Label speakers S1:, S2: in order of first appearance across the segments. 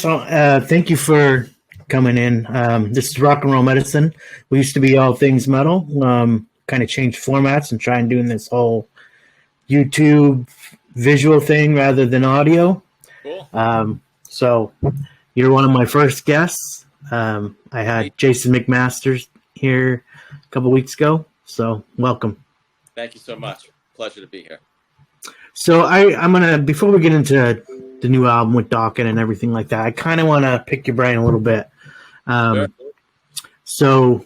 S1: much. Thank you for coming in. This is Rock and Roll Medicine. We used to be All Things Metal. Kind of changed formats and trying doing this whole YouTube visual thing rather than audio.
S2: Cool.
S1: So you're one of my first guests. I had Jason McMasters here a couple weeks ago. So welcome.
S2: Thank you so much. Pleasure to be here.
S1: So I'm gonna, before we get into the new album with Dokken and everything like that, I kind of want to pick your brain a little bit.
S2: Sure.
S1: So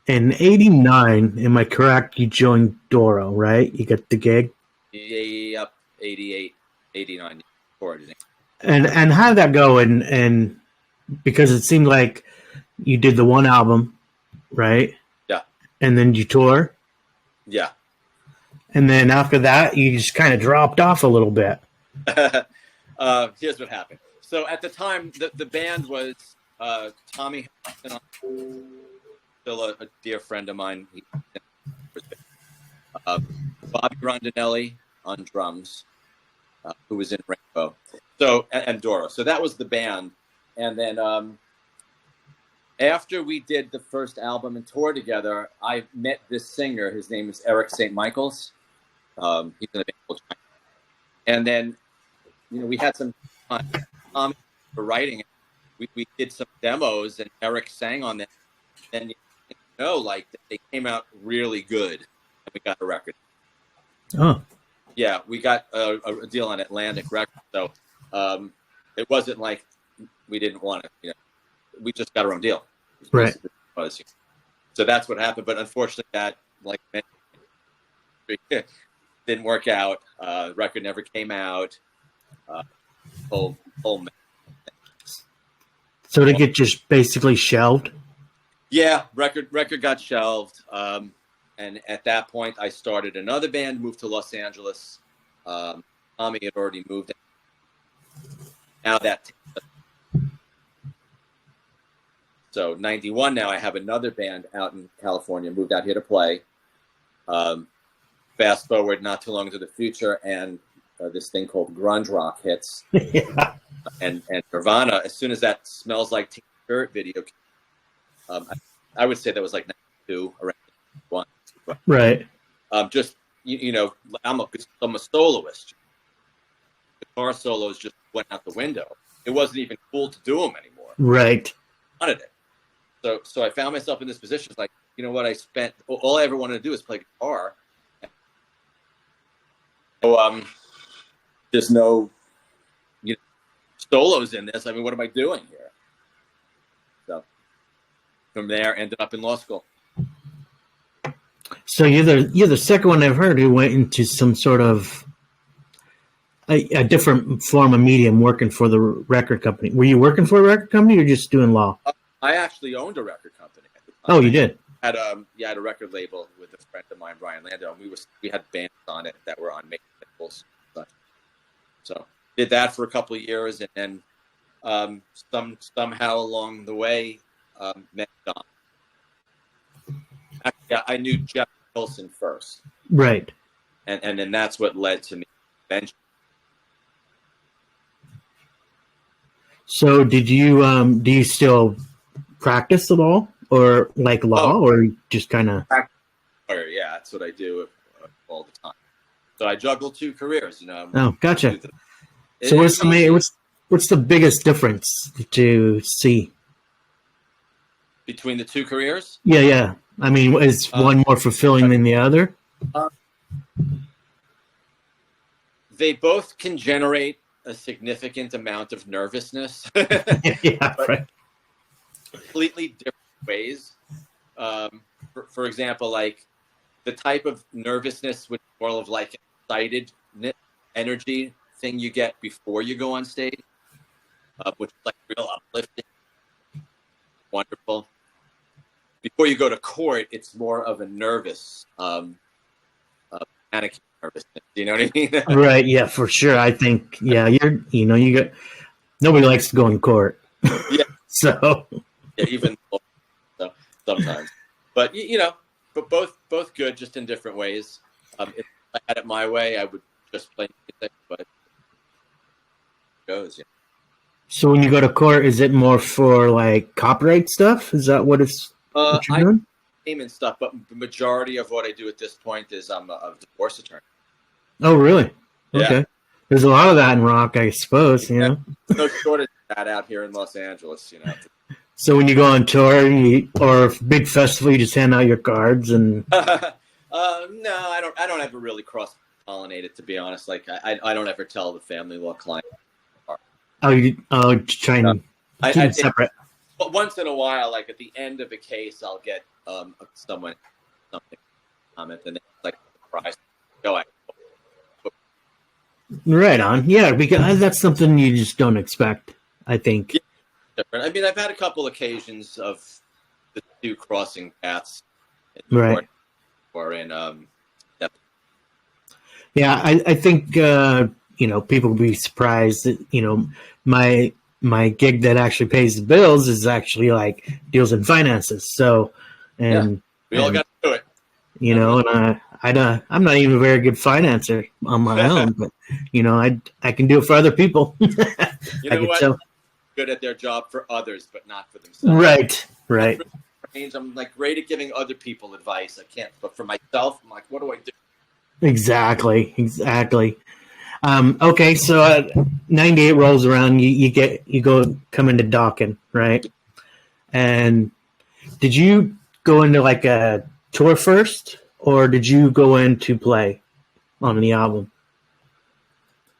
S1: in '89, am I correct? You joined Doro, right? You got the gig.
S2: Yep, 88, 89.
S1: And how did that go? And because it seemed like you did the one album, right?
S2: Yeah.
S1: And then you tour.
S2: Yeah.
S1: And then after that, you just kind of dropped off a little bit.
S2: Here's what happened. So at the time, the band was Tommy, still a dear friend of mine. Bobby Rondinelli on drums, who was in Rainbow. So and Doro. So that was the band. And then after we did the first album and tour together, I met this singer. His name is Eric St. Michael's. He's in a band called China. And then, we had some fun for writing. We did some demos, and Eric sang on them. And they came out really good, and we got a record.
S1: Oh,
S2: yeah, we got a deal on Atlantic Records. So it wasn't like we didn't want it. We just got our own deal.
S1: Right.
S2: So that's what happened. But unfortunately, that didn't work out. Record never came out. Whole
S1: So did it get just basically shelved?
S2: Yeah, record got shelved. And at that point, I started another band, moved to Los Angeles. Tommy had already moved. Now so 91 now, I have another band out in California, moved out here to play. Fast forward not too long into the future, and this thing called grunge rock hits.
S1: Yeah.
S2: And Nirvana, as soon as that Smells Like Teen Spirit video came, I would say that was like 92, around 91.
S1: Right.
S2: Just, I'm a soloist. Guitar solos just went out the window. It wasn't even cool to do them anymore.
S1: Right.
S2: I wanted it. So I found myself in this position. It's like, you know what? All I ever wanted to do is play guitar. So there's no solos in this. I mean, what am I doing here? So from there, ended up in law school.
S1: So you're the second one I've heard who went into some sort of a different form of medium, working for the record company. Were you working for a record company or just doing law?
S2: I actually owned a record company at the time.
S1: Oh, you did?
S2: I had a record label with a friend of mine, Brian Lando, and we had bands on it that were on major labels. So did that for a couple of years, and then somehow along the way met Don. Actually, I knew Jeff Wilson first,
S1: right?
S2: And then that's what led to me eventually.
S1: So do you still practice at all, or like law, or just kind of?
S2: Yeah, that's what I do all the time. So I juggle two careers,
S1: Oh, gotcha. So what's the biggest difference to see
S2: between the two careers?
S1: Yeah. I mean, is one more fulfilling than the other?
S2: They both can generate a significant amount of nervousness.
S1: Yeah, right.
S2: Completely different ways. For example, like the type of nervousness, which is more of like excited energy thing you get before you go on stage, which is like real uplifting, wonderful. Before you go to court, it's more of a nervous, panicky nervousness. You know what I mean?
S1: Right. Yeah, for sure. I think. Yeah, you got nobody likes to go in court.
S2: Yeah.
S1: So.
S2: Yeah, even so, sometimes, but but both good, just in different ways. If I had it my way, I would just play music, but it goes. Yeah.
S1: So when you go to court, is it more for like copyright stuff? Is that what what you're
S2: I
S1: doing?
S2: name and stuff, but the majority of what I do at this point is I'm a divorce attorney.
S1: Oh, really?
S2: Yeah.
S1: Okay. There's a lot of that in rock, I suppose. You know.
S2: No shortage of that out here in Los Angeles, you know.
S1: So when you go on tour or big festival, you just hand out your cards and.
S2: No, I don't ever really cross pollinate it, to be honest. Like I don't ever tell the family law client.
S1: Try and keep it separate.
S2: But once in a while, like at the end of a case, I'll get someone something comment, and it's like a surprise. Go ahead.
S1: Right on. Yeah, because that's something you just don't expect, I think.
S2: Yeah, different. I mean, I've had a couple occasions of the two crossing paths in
S1: right.
S2: Or in
S1: Yeah, I think people will be surprised that my gig that actually pays the bills is actually like deals in finances. So, and
S2: we all got to do it.
S1: You know, and I'm not even a very good financer on my own, but I can do it for other people.
S2: You know what? Good at their job for others, but not for themselves.
S1: Right.
S2: I'm like great at giving other people advice. I can't, but for myself, I'm like, what do I do?
S1: Exactly. Okay, so 98 rolls around. You come into Dokken, right? And did you go into like a tour first, or did you go in to play on the album?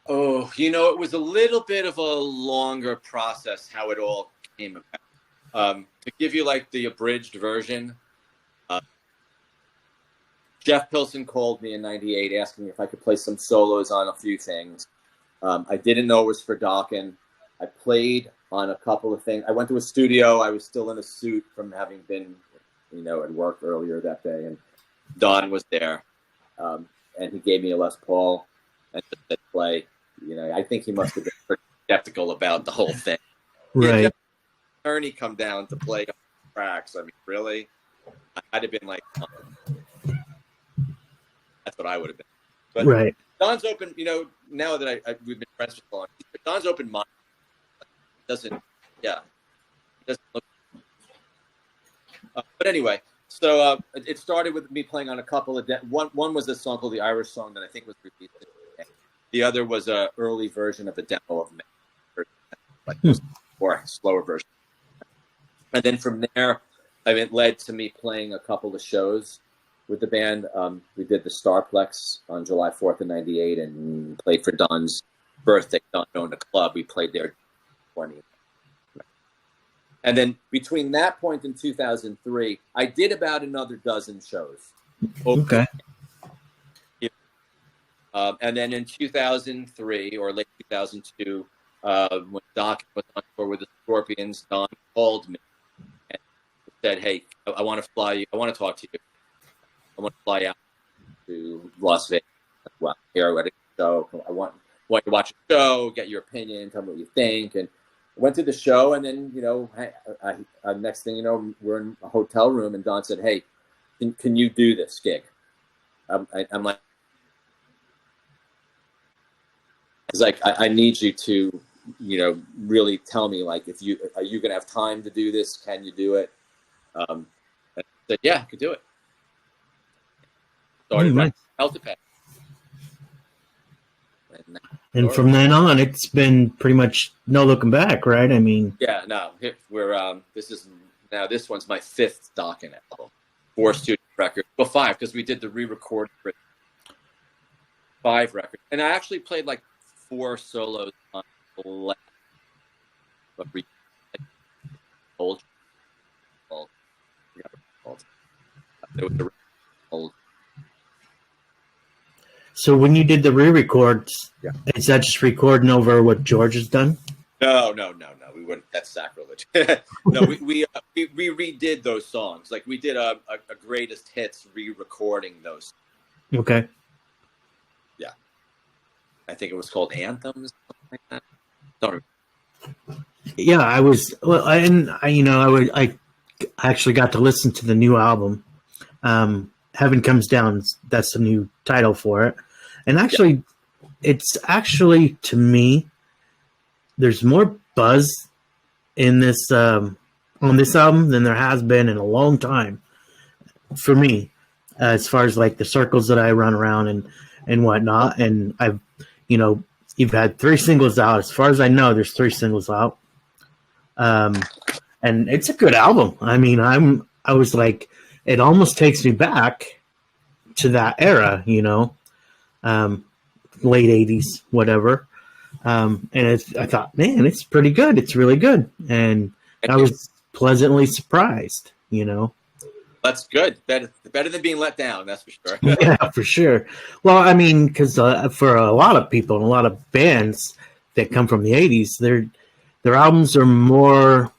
S2: Oh, it was a little bit of a longer process how it all came about. To give you like the abridged version, Jeff Pilson called me in '98 asking if I could play some solos on a few things. I didn't know it was for Dokken. I played on a couple of things. I went to a studio. I was still in a suit from having been, at work earlier that day, and Don was there, and he gave me a Les Paul and just said play. I think he must have been pretty skeptical about the whole thing.
S1: Right.
S2: Jeff Attorney come down to play tracks. I mean, really? I'd have been like, that's what I would have been. But
S1: right.
S2: Don's open, now that we've been friends for so long, Don's open mind. Doesn't look. But anyway, so it started with me playing on a couple of one was a song called The Irish Song that I think was released. The other was an early version of a demo of like or slower version. And then from there, it led to me playing a couple of shows with the band. We did the Starplex on July 4th of '98 and played for Don's birthday. Don owned a club. We played there 20. And then between that point and 2003, I did about another dozen shows.
S1: Okay.
S2: And then in 2003 or late 2002, when Doc was on tour with the Scorpions, Don called me and said, "Hey, I want to fly you. I want to talk to you. I want to fly out to Las Vegas. Well, here at a show. I want you to watch a show, get your opinion, tell me what you think." And I went to the show, and then next thing you know, we're in a hotel room, and Don said, "Hey, can you do this gig?" I'm like. It's like I need you to, really tell me like are you gonna have time to do this? Can you do it? I said, yeah, I could do it. Started writing Health-a-Pet.
S1: And from then on, it's been pretty much no looking back, right? I mean,
S2: yeah, no, we're this one's my 5th Dokken album, 4 studio records, well 5 because we did the re-record for 5 records, and I actually played like 4 solos on the left, but old.
S1: So when you did the re-records, is that just recording over what George has done?
S2: No. We wouldn't. That's sacrilege. No, we redid those songs. Like we did a greatest hits re-recording those.
S1: Okay.
S2: Yeah. I think it was called Anthems, something like that. Don't remember.
S1: Yeah, I actually got to listen to the new album. Heaven Comes Down. That's the new title for it. And actually, it's actually to me there's more buzz in this on this album than there has been in a long time for me, as far as like the circles that I run around and whatnot. And I've, you know, you've had 3 singles out. As far as I know, there's 3 singles out. And it's a good album. I mean, I was like, it almost takes me back to that era, you know, late 80s, whatever. And I thought, man, it's pretty good. It's really good. And I was pleasantly surprised, you know.
S2: That's good. Better than being let down, that's for sure.
S1: Yeah, for sure. Well, I mean, because for a lot of people and a lot of bands that come from the 80s, their albums are more,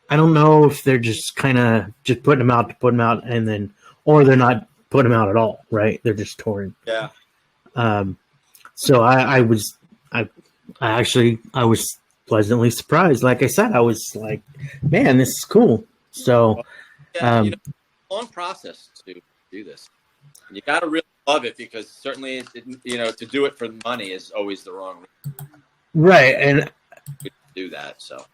S1: I don't know if they're just kind of just putting them out to put them out, and then, or they're not putting them out at all, right? They're just touring.
S2: Yeah.
S1: So I was pleasantly surprised. Like I said, I was like, man, this is cool. So,
S2: yeah, you know, long process to do this. You got to really love it, because certainly, you know, to do it for money is always the wrong reason.
S1: Right. And
S2: to do that. So,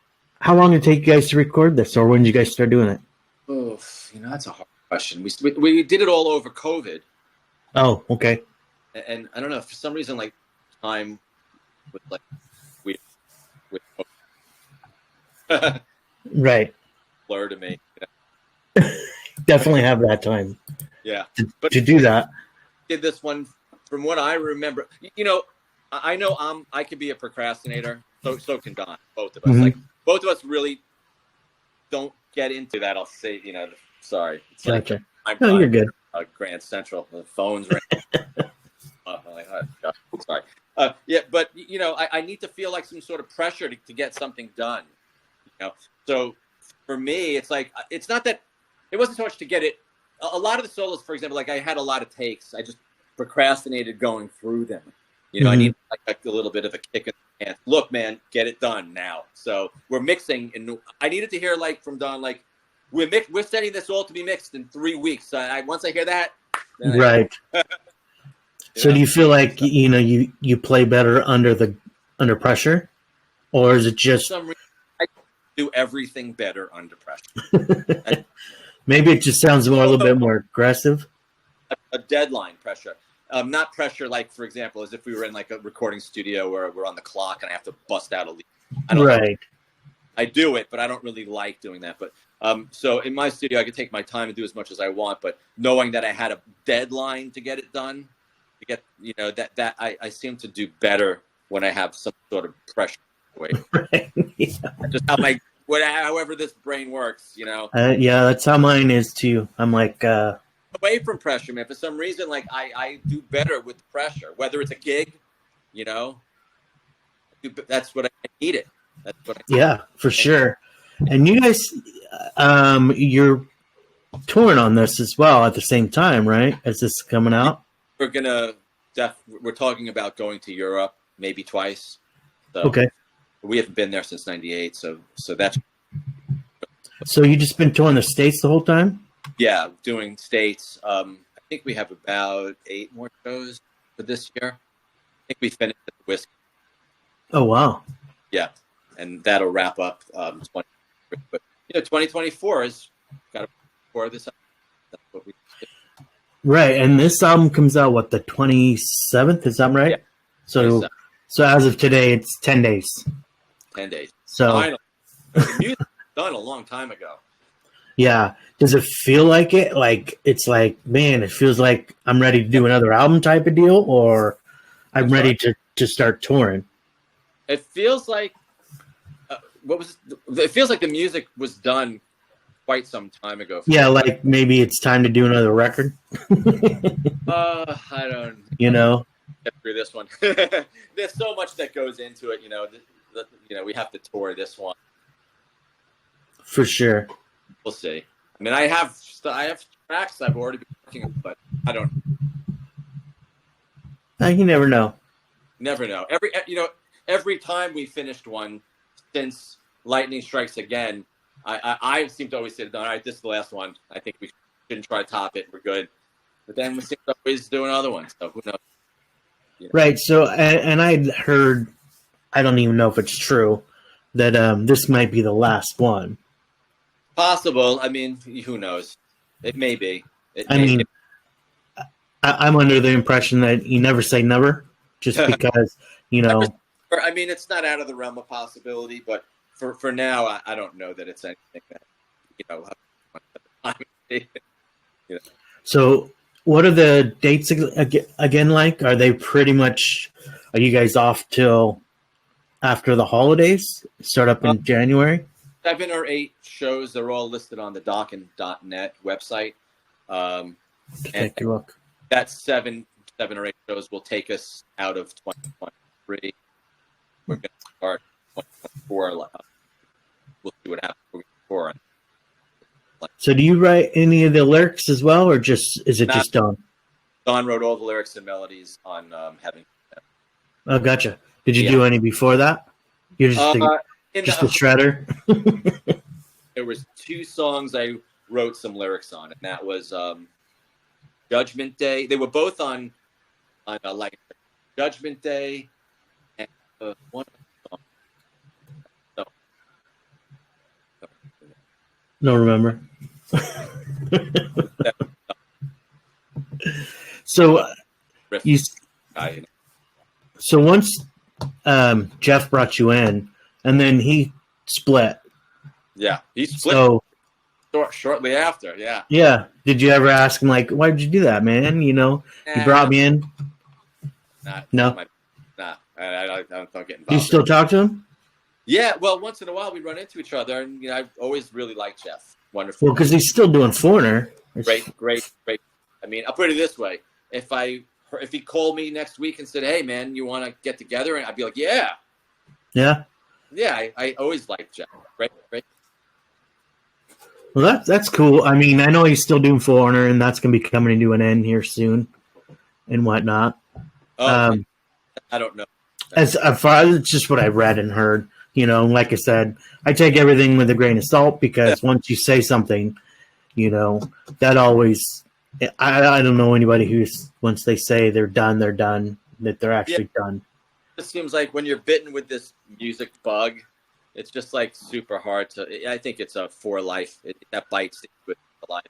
S1: how long did it take you guys to record this, or when did you guys start doing it?
S2: Oh, you know, that's a hard question. We did it all over COVID.
S1: Oh, okay.
S2: And I don't know, for some reason, like, time with like with
S1: right,
S2: blur to me.
S1: Definitely have that time.
S2: Yeah,
S1: to do that.
S2: Did this one from what I remember. You know, I know I could be a procrastinator. So can Don. Both of us.
S1: Mm-hmm.
S2: Like, both of us really don't get into that. I'll say, you know, sorry. It's
S1: gotcha.
S2: Like,
S1: no, you're good.
S2: Grand Central. The phone's ringing. Sorry. Yeah, but you know, I need to feel like some sort of pressure to get something done. You know, so for me, it's like, it's not that it wasn't so much to get it. A lot of the solos, for example, like I had a lot of takes. I just procrastinated going through them. You know, I need like a little bit of a kick in the pants. Look, man, get it done now. So we're mixing, and I needed to hear like from Don, like we're setting this all to be mixed in 3 weeks. Once I hear that,
S1: right. So do you feel like, you know, you play better under pressure, or is it just
S2: for some reason, I do everything better under pressure?
S1: Maybe it just sounds a little bit more aggressive.
S2: A deadline pressure, not pressure like, for example, as if we were in like a recording studio where we're on the clock and I have to bust out a lead. Right. I do it, but I don't really like doing that. But so in my studio, I could take my time and do as much as I want, but knowing that I had a deadline to get it done. Get, you know, that I seem to do better when I have some sort of pressure. Right. Yeah. Just how however this brain works, you know.
S1: Yeah, that's how mine is too. I'm like
S2: away from pressure, man. For some reason, like I do better with pressure, whether it's a gig, you know. That's what I need it. That's what.
S1: Yeah, for sure. And you guys, you're touring on this as well at the same time, right? As this is coming out.
S2: We're talking about going to Europe maybe twice. So
S1: okay.
S2: We haven't been there since '98, so that's.
S1: So you just been touring the States the whole time?
S2: Yeah, doing States. I think we have about 8 more shows for this year. I think we finished at the Whiskey.
S1: Oh wow!
S2: Yeah, and that'll wrap up 20. But you know, 2024 is got to pour this up. That's what we.
S1: Right, and this album comes out, what, the 27th? Is that right? Yeah. So as of today, it's 10 days.
S2: 10 days.
S1: So
S2: finally, the music was done a long time ago.
S1: Yeah. Does it feel like it? Like it's like, man, it feels like I'm ready to do another album type of deal, or I'm ready to start touring.
S2: It feels like it feels like the music was done quite some time ago.
S1: Yeah, like maybe it's time to do another record.
S2: I don't.
S1: You know,
S2: get through this one. There's so much that goes into it. You know, we have to tour this one.
S1: For sure.
S2: We'll see. I mean, I have tracks I've already been working on, but I don't.
S1: You never know.
S2: Never know. Every time we finished one since Lightning Strikes Again. I seem to always say, all right, this is the last one. I think we shouldn't try to top it. We're good. But then we seem to always do another one. So who knows? You know.
S1: Right. So, and I'd heard I don't even know if it's true that this might be the last one.
S2: Possible. I mean, who knows? It may be.
S1: I mean, I'm under the impression that you never say never, just because, you know.
S2: I mean, it's not out of the realm of possibility, but for now, I don't know that it's anything that, you know. You know.
S1: So, what are the dates again like? Are they pretty much? Are you guys off till after the holidays? Start up in January.
S2: 7 or 8 shows. They're all listed on the Dokken.net website.
S1: Take a look.
S2: That 7 or 8 shows will take us out of 2023. We're going to start 2024. We'll see what happens before.
S1: So, do you write any of the lyrics as well, or just is it just Don?
S2: Don wrote all the lyrics and melodies on Having.
S1: Oh, gotcha. Did you do any before that? You're just a shredder.
S2: There was 2 songs I wrote some lyrics on, and that was Judgment Day. They were both on like Judgment Day and one song.
S1: No, remember. So so once Jeff brought you in, and then he split.
S2: Yeah, he split.
S1: So
S2: shortly after, yeah.
S1: Yeah. Did you ever ask him, like, why did you do that, man? You know, you brought me in. No.
S2: I don't get involved.
S1: Do you still talk to him?
S2: Yeah, well, once in a while we run into each other, and you know, I've always really liked Jeff. Wonderful.
S1: Well, because he's still doing Foreigner.
S2: Great. I mean, I'll put it this way: if he called me next week and said, "Hey, man, you want to get together?" and I'd be like, "Yeah." I always liked Jeff. Great.
S1: Well, that's cool. I mean, I know he's still doing Foreigner, and that's going to be coming to an end here soon, and whatnot.
S2: I don't know.
S1: As far as it's just what I read and heard. You know, like I said, I take everything with a grain of salt because once you say something, you know, that always. I don't know anybody who's once they say they're done, that they're actually done.
S2: It seems like when you're bitten with this music bug, it's just like super hard to. I think it's for life. That bites with life.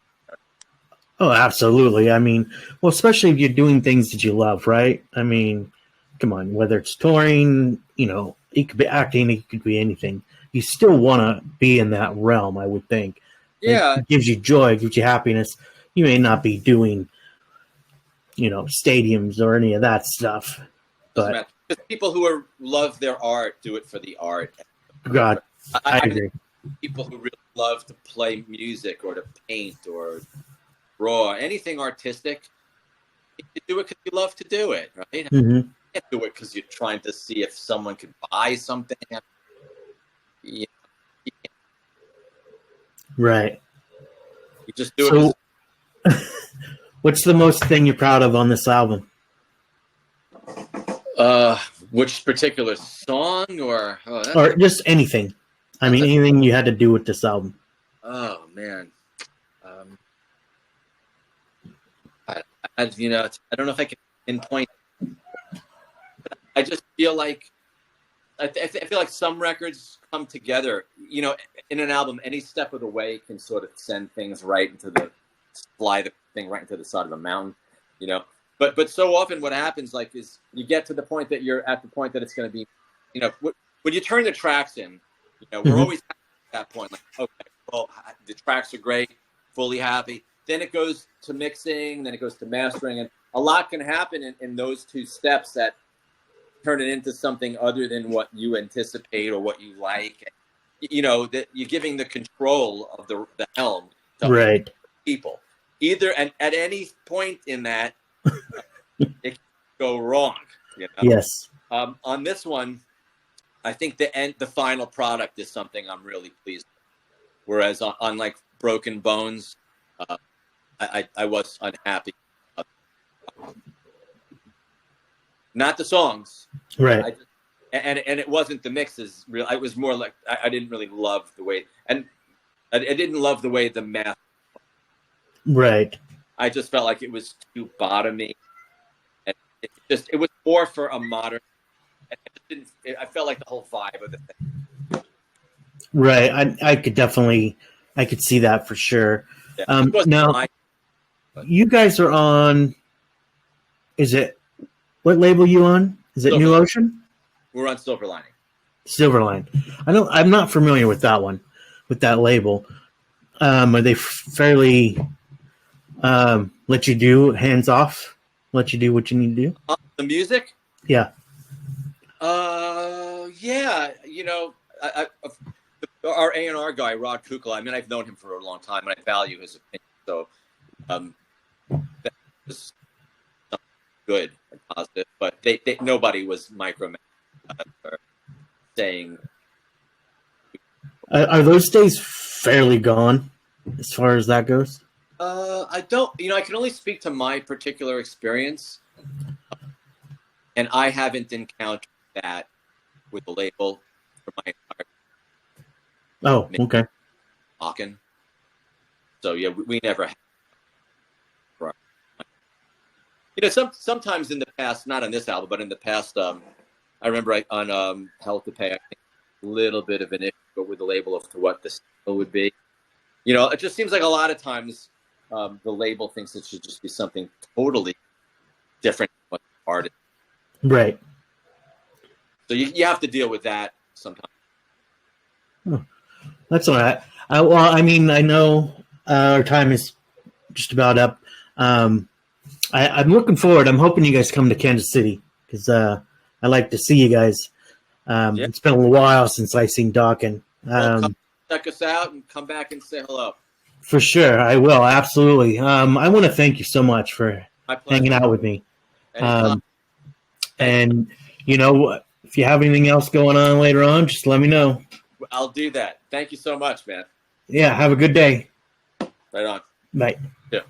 S1: Oh, absolutely. I mean, well, especially if you're doing things that you love, right? I mean, come on, whether it's touring, you know, it could be acting, it could be anything. You still want to be in that realm, I would think.
S2: Yeah.
S1: It gives you joy, it gives you happiness. You may not be doing, you know, stadiums or any of that stuff. But
S2: people who love their art do it for the art.
S1: God, I agree.
S2: People who really love to play music or to paint or draw, anything artistic, you do it because you love to do it, right?
S1: Mm-hmm.
S2: You can't do it because you're trying to see if someone could buy something.
S1: Right.
S2: You just do it.
S1: What's the most thing you're proud of on this album?
S2: Which particular song or
S1: just anything? I mean, anything you had to do with this album.
S2: Oh man, I don't know if I can pinpoint. I just feel like I feel like some records come together. You know, in an album, any step of the way can sort of send things fly the thing right into the side of a mountain. You know. But so often what happens is you get to the point that you're at the point that it's going to be, you know, when you turn the tracks in, you know, we're always at that point. Like, okay, well, the tracks are great, fully happy. Then it goes to mixing, then it goes to mastering, and a lot can happen in those 2 steps that turn it into something other than what you anticipate or what you like. You know, that you're giving the control of the helm to people. Either and at any point in that. It can go wrong. You know?
S1: Yes.
S2: On this one, I think the final product is something I'm really pleased with. Whereas on like Broken Bones, I was unhappy. Not the songs,
S1: right?
S2: And it wasn't the mixes. Real, it was more like I didn't really love the way, and I didn't love the way the math.
S1: Right.
S2: I just felt like it was too bottomy. It was more for a modern I felt like the whole vibe of the thing.
S1: Right. I could see that for sure.
S2: Yeah.
S1: Now, you guys are on, what label you on? Is it New Ocean?
S2: We're on Silver Lining.
S1: Silverline. I'm not familiar with that one, with that label. Are they fairly let you do hands off? Let you do what you need to do?
S2: The music?
S1: Yeah.
S2: Yeah. You know, our A&R guy, Rod Kukla, I mean, I've known him for a long time, and I value his opinion. So that was good and positive, but nobody was micromanaging or saying.
S1: Are those days fairly gone as far as that goes?
S2: I don't, I can only speak to my particular experience, and I haven't encountered that with the label for my entire.
S1: Oh, okay.
S2: Dokken. So yeah, we never had. Sometimes in the past, not on this album, but in the past, I remember on Hell to Pay, I think a little bit of an issue with the label as to what the single would be. It just seems like a lot of times the label thinks it should just be something totally different from what the artist.
S1: Right.
S2: So you have to deal with that sometimes.
S1: Oh, that's all right. Well, I mean, I know our time is just about up. I'm looking forward. I'm hoping you guys come to Kansas City because I like to see you guys. Yeah. It's been a while since I seen Dokken.
S2: Come check us out and come back and say hello.
S1: For sure, I will. Absolutely. I want to thank you so much for hanging out with me. And if you have anything else going on later on, just let me know.
S2: I'll do that. Thank you so much, man.
S1: Yeah. Have a good day.
S2: Right on.
S1: Bye.
S2: Yeah.